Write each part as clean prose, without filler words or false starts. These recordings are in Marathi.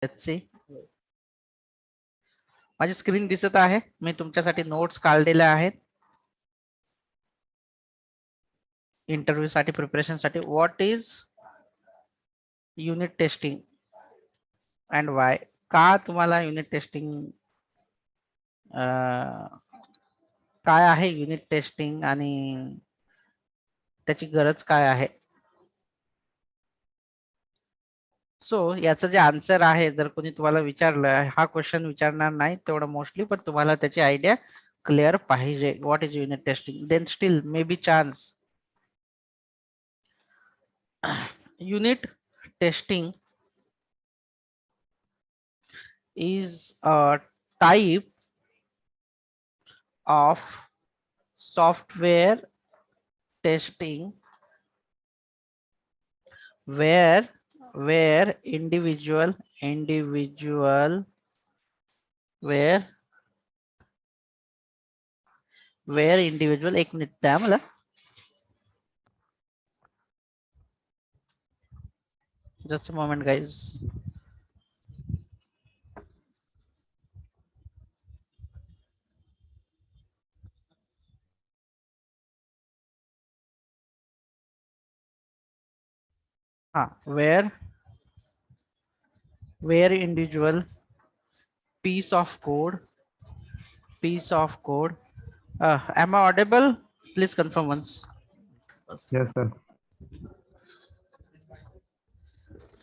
Let's see. माझी स्क्रीन दिसत आहे. मी तुमच्यासाठी नोट्स काढलेल्या आहेत इंटरव्ह्यू साठी, प्रिपरेशन साठी. What is unit testing and Y? का तुम्हाला युनिट टेस्टिंग, काय आहे युनिट टेस्टिंग आणि त्याची गरज काय आहे? सो याचं जे आन्सर आहे, जर कोणी तुम्हाला विचारलं, हा क्वेश्चन विचारणार नाही तेवढं मोस्टली, पण तुम्हाला त्याची आयडिया क्लिअर पाहिजे. What is unit testing? Then still may be chance. Unit testing is a type of software testing where individual where individual, एक मिनिट द्या मला. Just a moment guys. Where individual piece of code am I audible? Please confirm once. Yes, sir.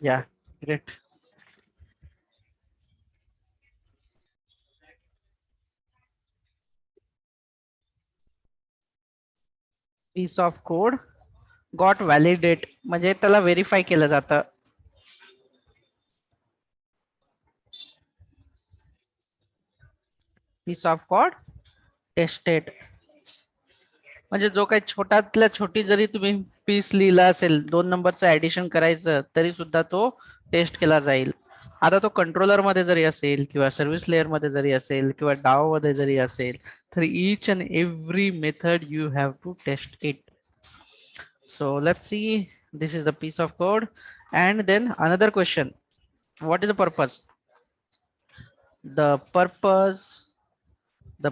Yeah, great. Piece of code got validate म्हणजे त्याला व्हेरीफाय केलं जातं. piece of code tested म्हणजे जो काही छोट्यातल्या छोटी जरी तुम्ही पीस लिहिला असेल, 2 नंबरचं ऍडिशन करायचं तरी सुद्धा तो टेस्ट केला जाईल. आता तो कंट्रोलर मध्ये जरी असेल किंवा सर्व्हिस लेअर मध्ये जरी असेल किंवा डाव मध्ये जरी असेल, तर each and every method you have to test it. So let's see, this is the piece of code. And then another question, what is the purpose? The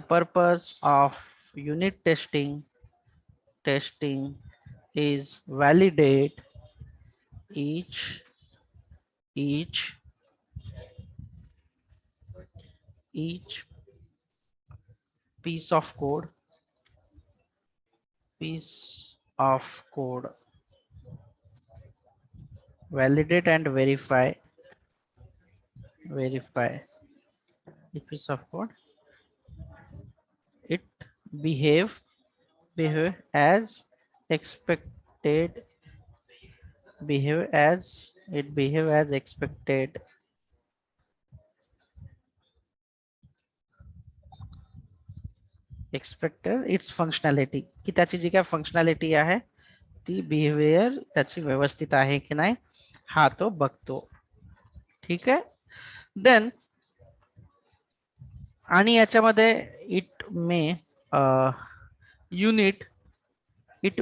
purpose of unit testing is validate each each each piece of code validate and verify the piece of code. It behave as expected, behave as expected. Expected its functionality, की त्याची जी काय फंक्शनॅलिटी आहे ती बिहेवियर त्याची व्यवस्थित आहे की नाही हा तो बघतो. ठीक आहे. देन आणि याच्यामध्ये it may unit it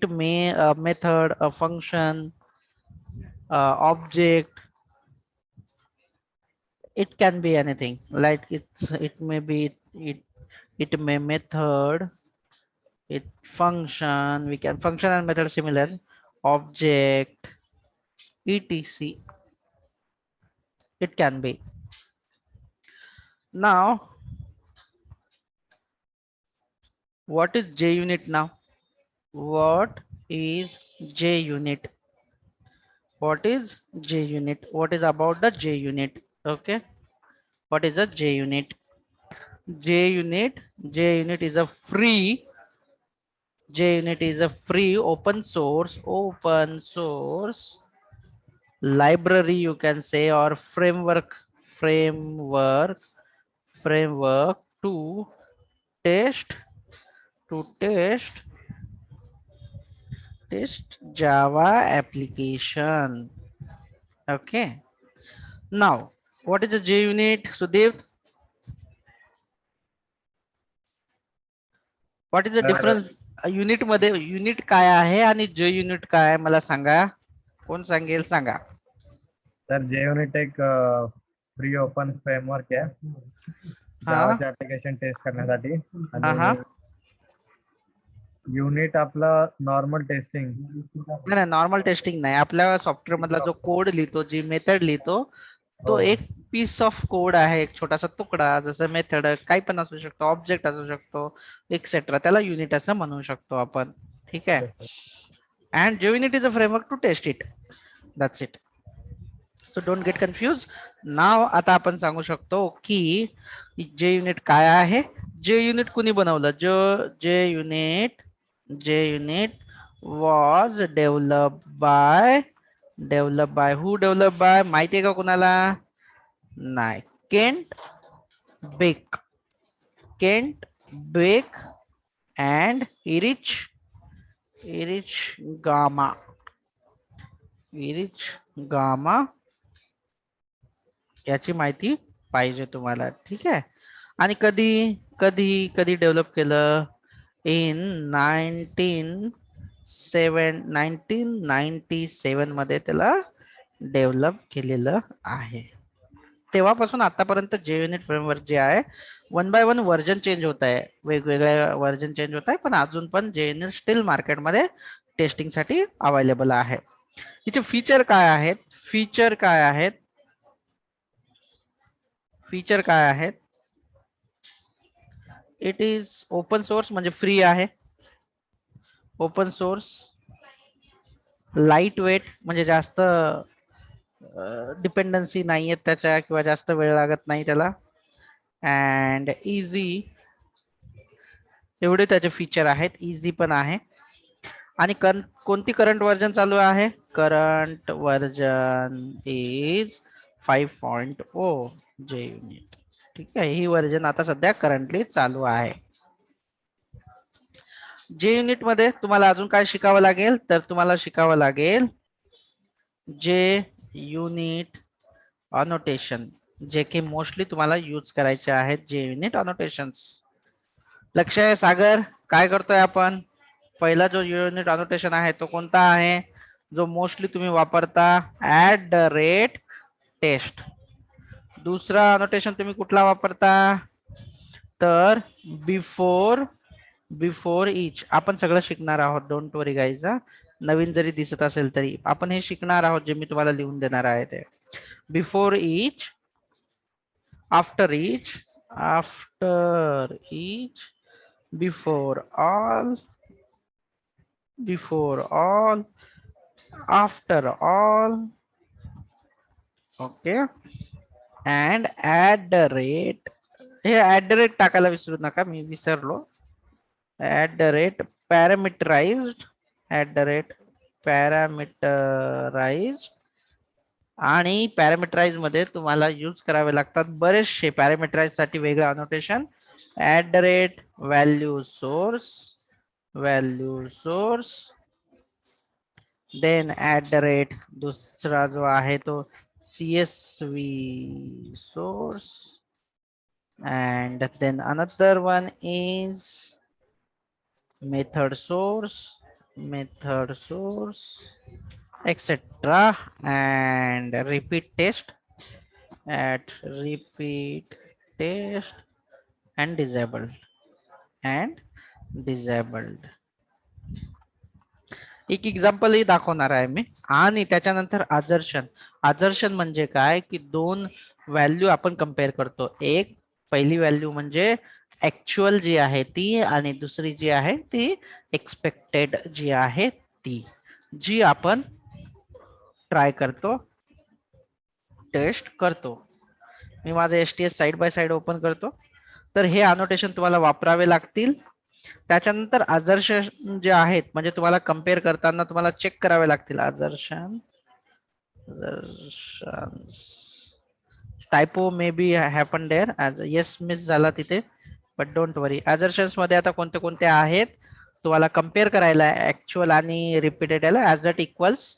may method, a function, object, it can be anything, like it may be it may method, it function, we can function and method similar, object, etc. It can be. Now what is JUnit now? What is JUnit? What is JUnit? What is about the JUnit? Okay, what is a JUnit? JUnit is a free open source library, you can say, or framework to test Java application. Okay. Now, what is the JUnit, Sudeep? What is the difference? Unit मध्ये युनिट काय आहे आणि JUnit काय आहे मला सांगा. कोण सांगेल सांगा. सर JUnit एक फ्री ओपन फ्रेमवर्क आहे हा जावाचे ऍप्लिकेशन टेस्ट करण्यासाठी. हा हा. आणि युनिट आपलं नॉर्मल टेस्टिंग. नाही नाही, नॉर्मल टेस्टिंग नाही. आपल्या सॉफ्टवेअर मधला जो कोड लिहितो, जी मेथड लिहितो, तो हो एक पीस ऑफ कोड आहे, एक छोटासा तुकडा. जसं मेथड काही पण असू शकतो, ऑब्जेक्ट असू शकतो, एक्सेट्रा. त्याला युनिट असं म्हणू शकतो आपण. ठीक आहे. Yes sir. And JUnit is a framework to test it. That's it. So don't get confuse. नाव आता आपण सांगू शकतो की JUnit काय आहे. JUnit कुणी बनवलं? JUnit was developed by who? Developed by माहिती आहे का कुणाला? नाही. Beck Kent Beck and Erich Gamma Erich Gamma याची माहिती पाहिजे तुम्हाला. ठीक आहे. आणि कधी कधी कधी डेव्हलप केलं? इन 1997 मध्ये त्याला डेव्हलप केलेलं आहे. तेव्हापासून आतापर्यंत JUnit फ्रेमवर्क जे आहे, 1 बाय 1 व्हर्जन चेंज होत आहे, वेगवेगळ्या व्हर्जन चेंज होत आहे, पण अजून पण JUnit स्टील मार्केटमध्ये टेस्टिंग साठी अवेलेबल आहे. हिचे फीचर काय आहेत? फीचर काय आहेत? फीचर काय आहेत? इट इज ओपन सोर्स, म्हणजे फ्री आहे. ओपन सोर्स, लाईट वेट, म्हणजे जास्त डिपेंडन्सी नाही आहेत त्याच्या, किंवा जास्त वेळ लागत नाही त्याला. अँड इझी, एवढे त्याचे फीचर आहेत. इझी पण आहे. आणि कोणती करंट व्हर्जन चालू आहे? Current version is 5.0 JUnit. ठीक आहे. ही व्हर्जन आता सध्या करंटली चालू आहे. JUnit मध्ये तुम्हाला अजून काय शिकावं लागेल? तर तुम्हाला शिकावं लागेल JUnit अनोटेशन, जे की मोस्टली तुम्हाला यूज करायचे आहेत. JUnit अनोटेशन्स. लक्ष आहे सागर, काय करतोय आपण? पहिला जो JUnit अनोटेशन आहे तो कोणता आहे? जो मोस्टली तुम्ही वापरता, @टेस्ट. दुसरा अनोटेशन तुम्ही कुठला वापरता? तर बिफोर इच. आपण सगळं शिकणार आहोत, डोंट वरी गाईज. नवीन जरी दिसत असेल तरी आपण हे शिकणार आहोत, जे मी तुम्हाला लिहून देणार आहे ते. Before each, after each, before all, after all. Okay. And हे टाकायला विसरू नका, मी विसरलो. पॅरामीटराइज्ड, पॅरामीटराइज्ड. आणि पॅरामीटराइज मध्ये तुम्हाला यूज करावे लागतात बरेचसे. पॅरामीटराइज साठी वेगळं अनोटेशन, व्हॅल्यू सोर्स. देन दुसरा जो आहे तो CSV source. and then another one is method source, etc. and repeat test and disabled. एक एक्झाम्पलही दाखवणार आहे मी. आणि त्याच्यानंतर अजर्शन म्हणजे काय, की दोन व्हॅल्यू आपण कम्पेअर करतो. एक पहिली व्हॅल्यू म्हणजे ऍक्च्युअल जी आहे ती, आणि दुसरी जी आहे ती एक्सपेक्टेड जी आहे ती, जी आपण ट्राय करतो, टेस्ट करतो. मी माझं STS side by side open करतो. तर हे अनोटेशन तुम्हाला वापरावे लागतील. त्याच्यानंतर अजर्शन जे आहेत, म्हणजे तुम्हाला कम्पेअर करताना तुम्हाला चेक करावे लागतील. Assertion typo may be happen there, yes miss झाला तिथे, बट डोंट वरी. अजर्शन्स मध्ये आता कोणते कोणते आहेत तुम्हाला कम्पेअर करायला, ऍक्च्युअल आणि रिपीटेड याला. As equals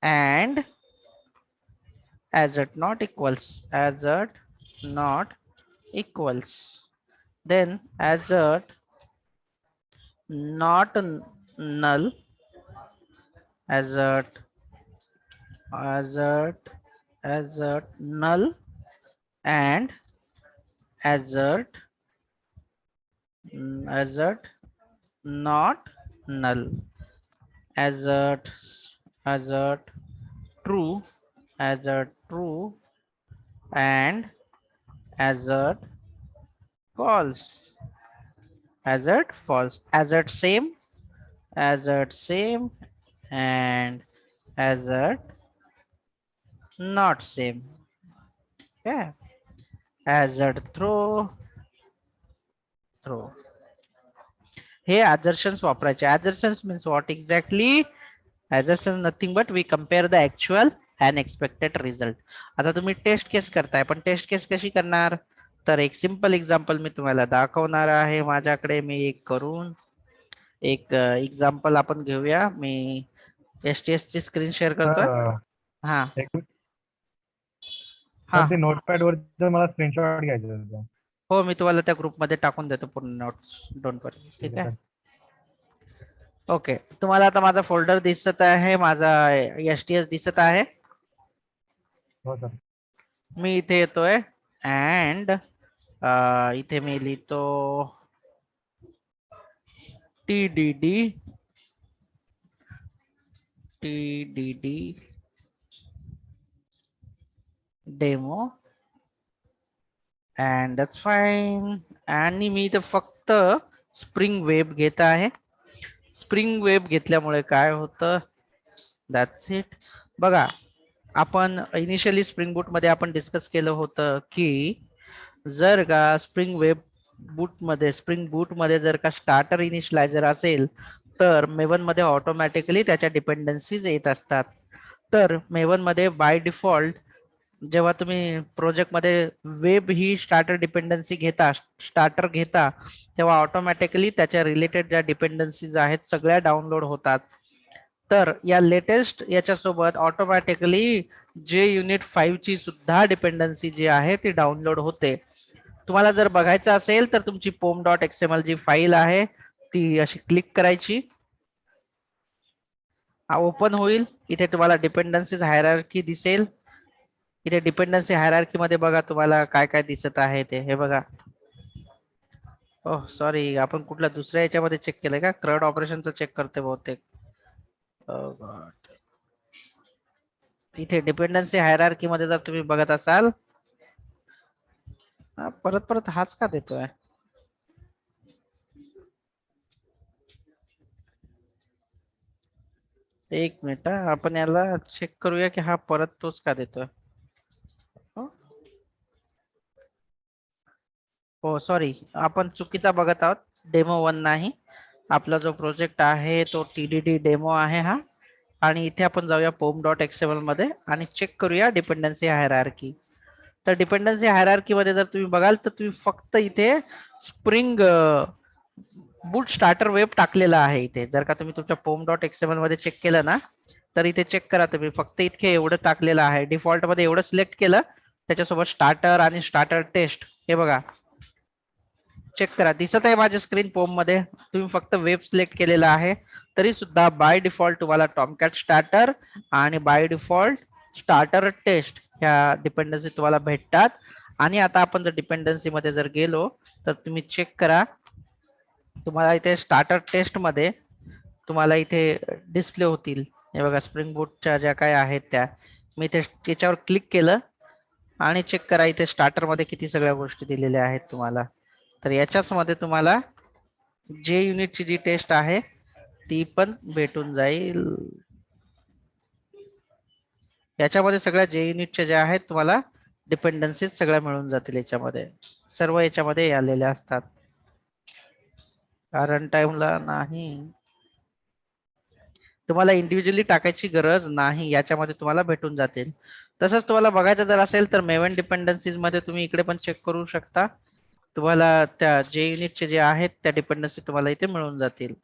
and not equals, then not null, assert, assert, assert null, and assert, assert not null, assert, assert true, assert true, and assert false, assert false, assert same, and assert not same. Yeah, assert throw, throw. हे assertions वापरायचे. Assertions means what exactly? Assertion nothing but we compare the actual and expected result. आता तुम्ही टेस्ट केस करताय, पण टेस्ट केस कशी करणार? तर एक सिंपल एक्झाम्पल मी तुम्हाला दाखवणार आहे. माझ्याकडे मी एक करून एक एक्झाम्पल आपण घेऊया. मी STS ची स्क्रीन शेअर करतोय. सर हा एक हा ते नोटपॅड वर जर मला स्क्रीनशॉट घ्यायचा होता. हो, मी तुम्हाला त्या ग्रुपमध्ये टाकून देतो पूर्ण नोट्स. डोंट वरी. ठीक आहे. ओके, तुम्हाला आता माझा फोल्डर दिसत आहे, माझा STS दिसत आहे. हो सर. मी इथे येतोय अँड इथे मी लिहितो TDD demo and that's fine. आणि मी इथे फक्त स्प्रिंग वेब घेत आहे. स्प्रिंग वेब घेतल्यामुळे काय होतं, दॅट्स इट. बघा, आपण इनिशियली स्प्रिंग बूट मध्ये आपण डिस्कस केलं होतं की जर का स्प्रिंग बूट मध्ये जर का स्टार्टर इनिशियलायझर असेल तर मेवन मध्ये ऑटोमॅटिकली त्याच्या डिपेंडन्सीज येत असतात. तर मेवन मध्ये बाय डिफॉल्ट जेव्हा तुम्ही प्रोजेक्ट मध्ये वेब ही स्टार्टर घेता तेव्हा ऑटोमॅटिकली त्याच्या रिलेटेड ज्या डिपेंडन्सीज आहेत सगळ्या डाउनलोड होतात. तर या लेटेस्ट याच्यासोबत ऑटोमॅटिकली JUnit 5 ची सुद्धा डिपेंडन्सी जी आहे ती डाउनलोड होते. तुम्हाला जर बघायचं असेल तर तुमची pom.xml जी फाईल आहे ती अशी क्लिक करायची, ओपन होईल. इथे तुम्हाला डिपेंडन्सीज हायरार्की दिसेल. इथे डिपेंडन्सी हायरार्की मध्ये बघा तुम्हाला काय काय दिसत आहे ते. हे बघा, ओह सॉरी, आपण कुठल्या दुसऱ्या याच्यामध्ये चेक केलंय का? क्रड ऑपरेशनचं चेक करते बहुतेक. Oh God. इथे डिपेंडन्सी हायरार्की मध्ये जर तुम्ही बघत असाल, परत परत हाच का देतोय? एक मिनिट, आपण याला चेक करूया की हा परत तोच का देतोय. हो सॉरी, आपण चुकीचा बघत आहोत. डेमो 1 नाही, आपला जो प्रोजेक्ट आहे तो TDD डेमो आहे हा. आणि इथे आपण जाऊया pom.xml मध्ये आणि चेक करूया डिपेंडन्सी हायरार्की. तर डिपेंडन्सी हायरार्की मध्ये जर तुम्ही बघाल तर तुम्ही फक्त इथे स्प्रिंग बूट स्टार्टर वेब टाकलेला आहे. इथे जर का तुम्ही तुमच्या pom.xml मध्ये चेक केलं ना तर इथे चेक करा तुम्ही, फक्त इतके एवढं टाकलेलं आहे. डिफॉल्ट मध्ये एवढं सिलेक्ट केलं, त्याच्यासोबत स्टार्टर आणि स्टार्टर टेस्ट. हे बघा, चेक करा, दिसत आहे माझ्या स्क्रीन पोम मध्ये. तुम्ही फक्त वेब सिलेक्ट केलेला आहे तरी सुद्धा बाय डिफॉल्ट तुम्हाला टॉमकॅट स्टार्टर आणि बाय डिफॉल्ट स्टार्टर टेस्ट ह्या डिपेंडन्सी तुम्हाला भेटतात. आणि आता आपण जर डिपेंडन्सी मध्ये जर गेलो तर तुम्ही चेक करा, तुम्हाला इथे स्टार्टर टेस्ट मध्ये तुम्हाला इथे डिस्प्ले होतील. हे बघा, स्प्रिंग बूटच्या ज्या काय आहेत त्या. मी इथे त्याच्यावर क्लिक केलं आणि चेक करा इथे स्टार्टर मध्ये किती सगळ्या गोष्टी दिलेल्या आहेत तुम्हाला. तर याच्याच मध्ये तुम्हाला JUnit ची जी टेस्ट आहे ती पण भेटून जाईल. याच्यामध्ये सगळ्या JUnit च्या ज्या आहेत तुम्हाला डिपेंडन्सीज सगळ्या मिळून जातील. याच्यामध्ये सर्व याच्यामध्ये आलेल्या असतात. रन टाइमला नाही, तुम्हाला इंडिव्हिज्युअली टाकायची गरज नाही, याच्यामध्ये तुम्हाला भेटून जातील. तसंच तुम्हाला बघायचं जर असेल तर मेवन डिपेंडन्सीज मध्ये तुम्ही इकडे पण चेक करू शकता. तुम्हाला त्या JUnit चे जे आहेत त्या डिपेंडन्सी तुम्हाला इथे मिळून जातील.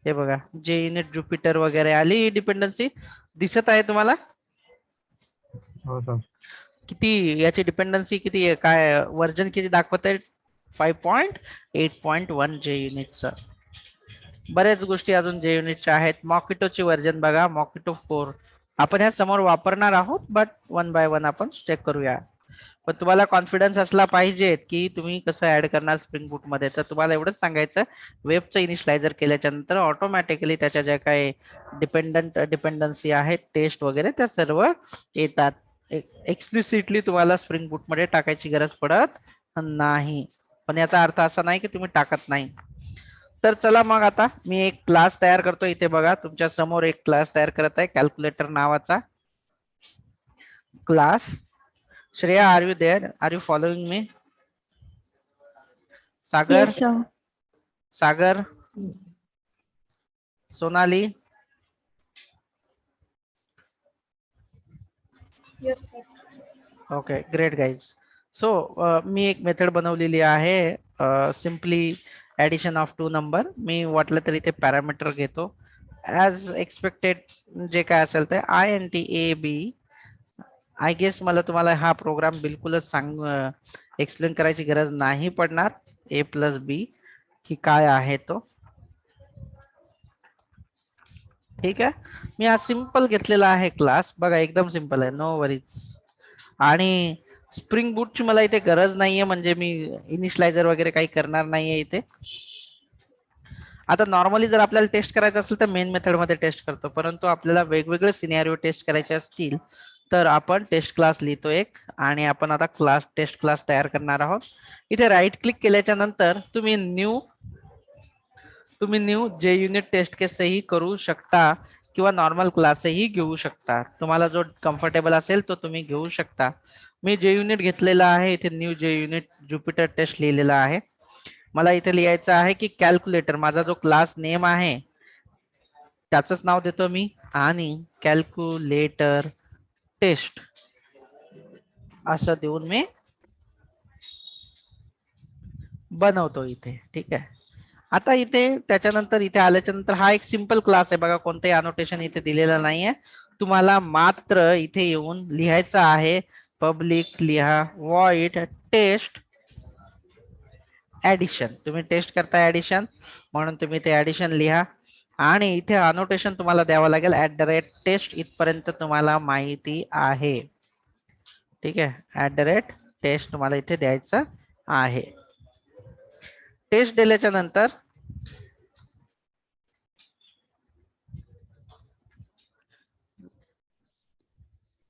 हे बघा, JUnit जुपिटर वगैरे आली डिपेंडन्सी दिसत आहे तुम्हाला. हो सर. किती याची डिपेंडन्सी किती आहे, काय व्हर्जन किती दाखवत आहे? 5.8.1 JUnit चं. बऱ्याच गोष्टी अजून जे युनिटच्या आहेत. मॉकिटोची व्हर्जन बघा, मॉकिटो 4 आपण ह्या समोर वापरणार आहोत, बट वन बाय वन आपण चेक करूया. पण तुम्हाला कॉन्फिडन्स असला पाहिजे की तुम्ही कसं ऍड करणार स्प्रिंग बूट मध्ये. तर तुम्हाला एवढंच सांगायचं, वेबचं इनिशियलायझर केल्याच्या नंतर ऑटोमॅटिकली त्याच्या ज्या काही डिपेंडन्सी आहेत, टेस्ट वगैरे त्या सर्व येतात. एक्सप्लिसिटली तुम्हाला स्प्रिंग बूट मध्ये टाकायची गरज पडत नाही. पण याचा अर्थ असा नाही की तुम्ही टाकत नाही. तर चला मग आता मी एक क्लास तयार करतो. इथे बघा तुमच्या समोर एक क्लास तयार करत आहे, कॅल्क्युलेटर नावाचा class. Shreya, are you there? Are you following me? Sagar, Yes, sir. Sagar, Sonali, Yes, sir. Okay great guys. So मी एक मेथड बनवलेली आहे, simply addition of two number. मी वाटलं तरी ते पॅरामीटर घेतो ॲज एक्सपेक्टेड, जे काय असेल ते INT A B. I guess मला तुम्हाला हा प्रोग्राम बिलकुलच एक्सप्लेन करायची गरज नाही पडणार. A+B ही काय आहे तो. ठीक आहे, मी हा सिंपल घेतलेला आहे क्लास. बघा एकदम सिंपल आहे, नो वरीज. आणि स्प्रिंग बूटची मला इथे गरज नाहीये, म्हणजे मी इनिशियलायझर वगैरे काही करणार नाहीये इथे. आता नॉर्मली जर आपल्याला टेस्ट करायचं असेल तर मेन मेथड मध्ये टेस्ट करतो, परंतु आपल्याला वेगवेगळे सिनेरिओ टेस्ट करायचे असतील तर आपण टेस्ट क्लास लिहितो एक, आणि आपण आता टेस्ट क्लास तयार करणार आहोत. इथे राईट क्लिक केल्याच्या नंतर तुम्ही न्यू जे युनिट टेस्ट केसही करू शकता किंवा नॉर्मल क्लासही घेऊ शकता. तुम्हाला जो कम्फर्टेबल असेल तो तुम्ही घेऊ शकता. मी जे युनिट घेतलेला आहे इथे न्यू जे युनिट ज्युपिटर टेस्ट लिहिलेला आहे. मला इथे लिहायचं आहे की कॅल्क्युलेटर, माझा जो क्लास नेम आहे त्याचंच नाव देतो मी, आणि कॅल्क्युलेटर टेस्ट असं देऊन मी बनवतो इथे. ठीक आहे, आता इथे त्याच्यानंतर इथे आल्याच्या नंतर हा एक सिंपल क्लास आहे. बघा कोणतेही अनोटेशन इथे दिलेलं नाहीये. तुम्हाला मात्र इथे येऊन लिहायचं आहे, पब्लिक लिहा वॉइड टेस्ट ऍडिशन. तुम्ही टेस्ट करता ऍडिशन, म्हणून तुम्ही ते ऍडिशन लिहा. आणि इथे अनोटेशन तुम्हाला द्यावं लागेल @टेस्ट. इथपर्यंत तुम्हाला माहिती आहे. ठीक आहे, @टेस्ट तुम्हाला इथे द्यायचं आहे. टेस्ट दिल्याच्या नंतर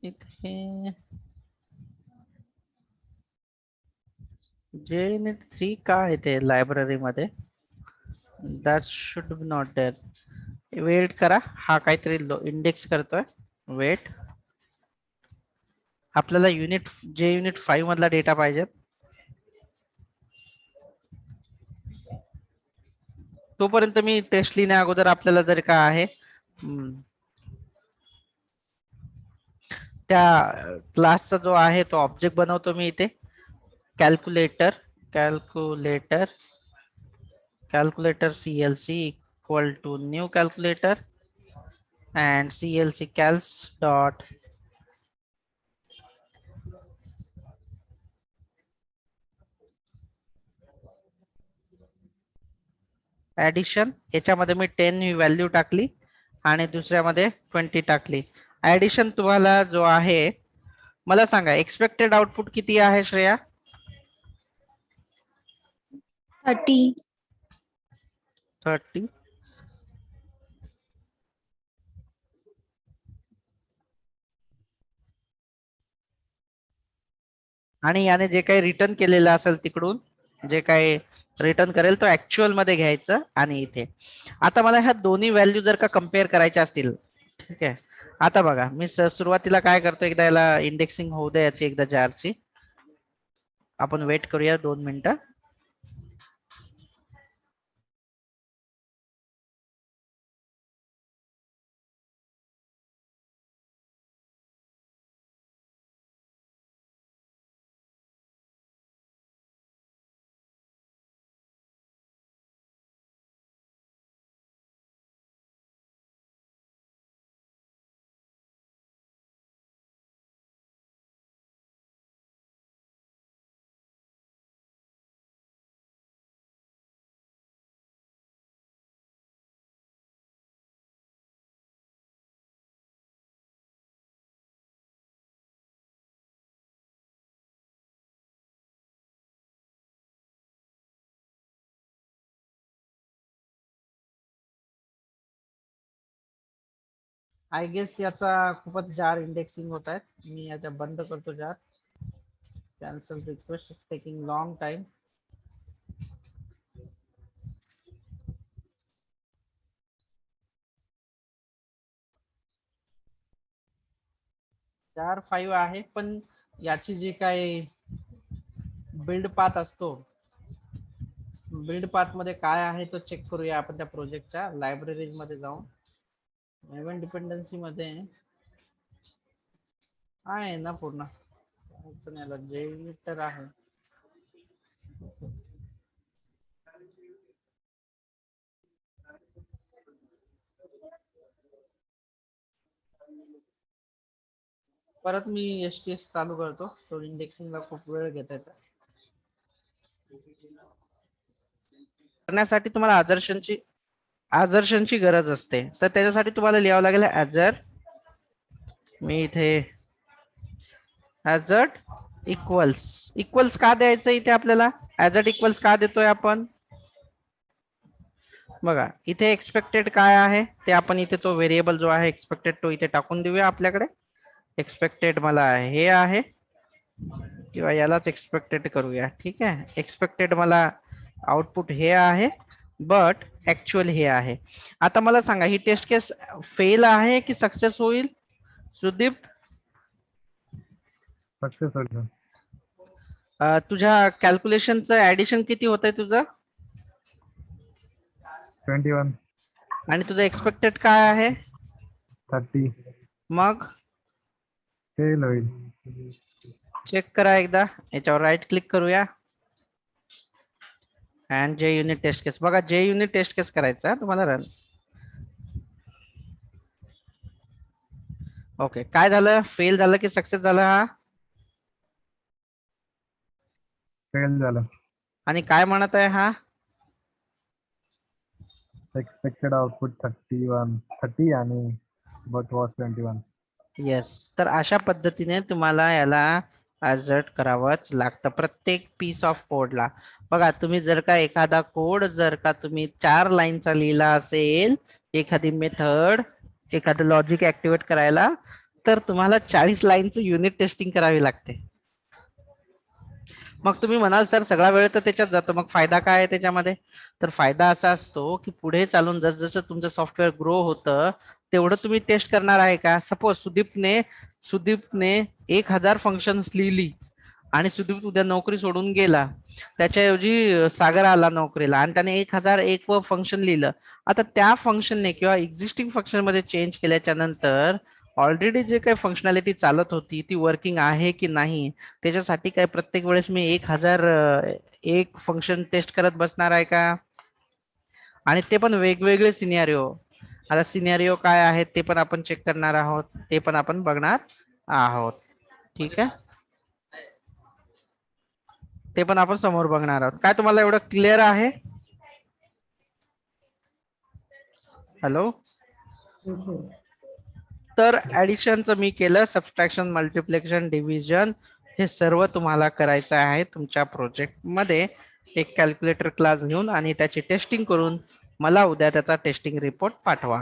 इथे जे युनिट 3 का येते लायब्ररी मध्ये, that should not there. Wait करा, हा काहीतरी इंडेक्स करतोय. वेट, आपल्याला युनिट 5 मधला डेटा पाहिजे. तोपर्यंत मी टेस्ट लिहिण्या अगोदर आपल्याला जर का आहे त्या क्लासचा जो आहे तो ऑब्जेक्ट बनवतो मी इथे. Calculator CLC equal to new calculator and CLC cals dot addition. याच्यामध्ये मी 10 ही व्हॅल्यू टाकली आणि दुसऱ्यामध्ये 20 टाकली. ऍडिशन तुम्हाला जो आहे, मला सांगा एक्सपेक्टेड आउटपुट किती आहे श्रेया? 30. 30. आणि याने जे काही रिटर्न केलेलं असेल तिकडून, जे काही रिटर्न करेल तो ऍक्च्युअल मध्ये घ्यायचं. आणि इथे आता मला ह्या दोन्ही व्हॅल्यू जर का कम्पेअर करायच्या असतील, ठीक आहे, आता बघा मी सुरुवातीला काय करतो, एकदा याला इंडेक्सिंग होऊ द्या याची एकदा जारची. आपण वेट करूया 2 मिनिटं. आय गेस याचा खूपच जार इंडेक्सिंग होत आहेत. मी याच्या बंद करतो jar. Cancel request taking long time. Jar 5 आहे, पण याची जी काही बिल्ड पाथ असतो, बिल्ड पाथ मध्ये काय आहे तो चेक करूया आपण त्या प्रोजेक्टच्या लायब्ररीज मध्ये जाऊन. इव्हेंट डिपेंडन्सी मध्ये आहे ना पूर्ण जे तर आहे. परत मी STS चालू करतो. तो इंडेक्सिंगला खूप वेळ घेत आहे. करण्यासाठी तुम्हाला आदर्शांची गरज असते. तर त्याच्यासाठी तुम्हाला लिहावं लागेल ऍझर. मी इथे ऍझट इक्वल्स का द्यायचं इथे आपल्याला? ऍझट इक्वल्स का देतोय आपण? बघा इथे एक्सपेक्टेड काय आहे ते आपण इथे तो व्हेरिएबल जो आहे एक्सपेक्टेड तो इथे टाकून देऊया आपल्याकडे. एक्सपेक्टेड मला हे आहे किंवा यालाच एक्सपेक्टेड करूया. ठीक आहे. एक्सपेक्टेड मला आउटपुट हे आहे, बट ऍक्च्युअल हे आहे. आता मला सांगा ही टेस्ट केस फेल आहे की सक्सेस होईल? सुदीप सक्सेस होईल. तुझ्या कॅल्क्युलेशनचं ऍडिशन किती होत आहे तुझं? 21. आणि तुझं एक्सपेक्टेड काय आहे? 30. मग फेल होईल. चेक करा एकदा. याच्यावर राईट क्लिक करूया अँड जे युनिट टेस्ट केस. बघा जे युनिट टेस्ट केस करायचा तुम्हाला रन. ओके काय झालं? फेल झालं की सक्सेस झालं? हा फेल झालं. आणि काय म्हणत आहे हा? एक्सपेक्टेड आउटपुट 30 आणि बट वॉज 21. येस. तर अशा पद्धतीने तुम्हाला याला ऍझर्ट करावंच लागतं प्रत्येक पीस ऑफ कोडला. बघा तुम्ही जर का एखादा कोड जर का तुम्ही 4 लाईनचा लिहिला असेल, एखादी मेथड एखादं लॉजिक ऍक्टिव्हेट करायला, तर तुम्हाला 40 लाईनचं युनिट टेस्टिंग करावी लागते. मग तुम्ही म्हणाल सर सगळा वेळ तर त्याच्यात जातो, मग फायदा काय आहे त्याच्यामध्ये? तर फायदा असा असतो की पुढे चालून जसं तुमचं सॉफ्टवेअर ग्रो होतं तेवढं तुम्ही टेस्ट करणार आहे का? सपोज सुदीपने 1000 फंक्शन्स लिहिली आणि सुदीप उद्या नोकरी सोडून गेला. त्याच्याऐवजी सागर आला नोकरीला आणि त्याने 1001 फंक्शन लिहिलं. आता त्या फंक्शनने किंवा एक्झिस्टिंग फंक्शन मध्ये चेंज केल्याच्या नंतर ऑलरेडी जे काही फंक्शनॅलिटी चालत होती ती वर्किंग आहे की नाही, त्याच्यासाठी काय प्रत्येक वेळेस मी 1001 फंक्शन टेस्ट करत बसणार आहे का? आणि ते पण वेगवेगळे सिनेरिओ. आता सिनेरिओ काय आहेत ते पण आपण चेक करणार आहोत, ते पण आपण बघणार आहोत. ठीक आहे. ते पण आपण समोर बघणार आहोत. काय तुम्हाला एवढं क्लिअर आहे? हॅलो. तर ऍडिशनचं मी केलं, सबट्रॅक्शन, मल्टिप्लिकेशन, डिव्हिजन हे सर्व तुम्हाला करायचं आहे तुमच्या प्रोजेक्ट मध्ये. एक कॅल्क्युलेटर क्लास घेऊन आणि त्याची टेस्टिंग करून मला उद्या त्याचा टेस्टिंग रिपोर्ट पाठवा.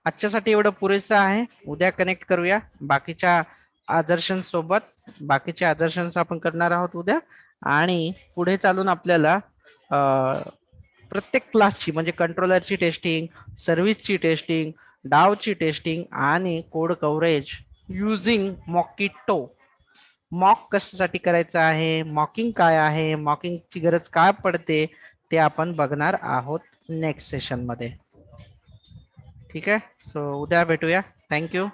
आजच्यासाठी एवढं पुरेसं आहे. उद्या कनेक्ट करूया बाकीच्या आदर्शांसोबत. बाकीचे आदर्शांस आपण करणार आहोत उद्या. आणि पुढे चालून आपल्याला प्रत्येक क्लासची म्हणजे कंट्रोलरची टेस्टिंग, सर्व्हिसची टेस्टिंग, डावची टेस्टिंग आणि कोड कव्हरेज युजिंग मॉकिटो. मॉक कशासाठी करायचं आहे, मॉकिंग काय आहे, मॉकिंगची गरज काय पडते ते आपण बघणार आहोत नेक्स्ट सेशन मध्ये. ठीक आहे. सो उद्या भेटूया. थँक्यू.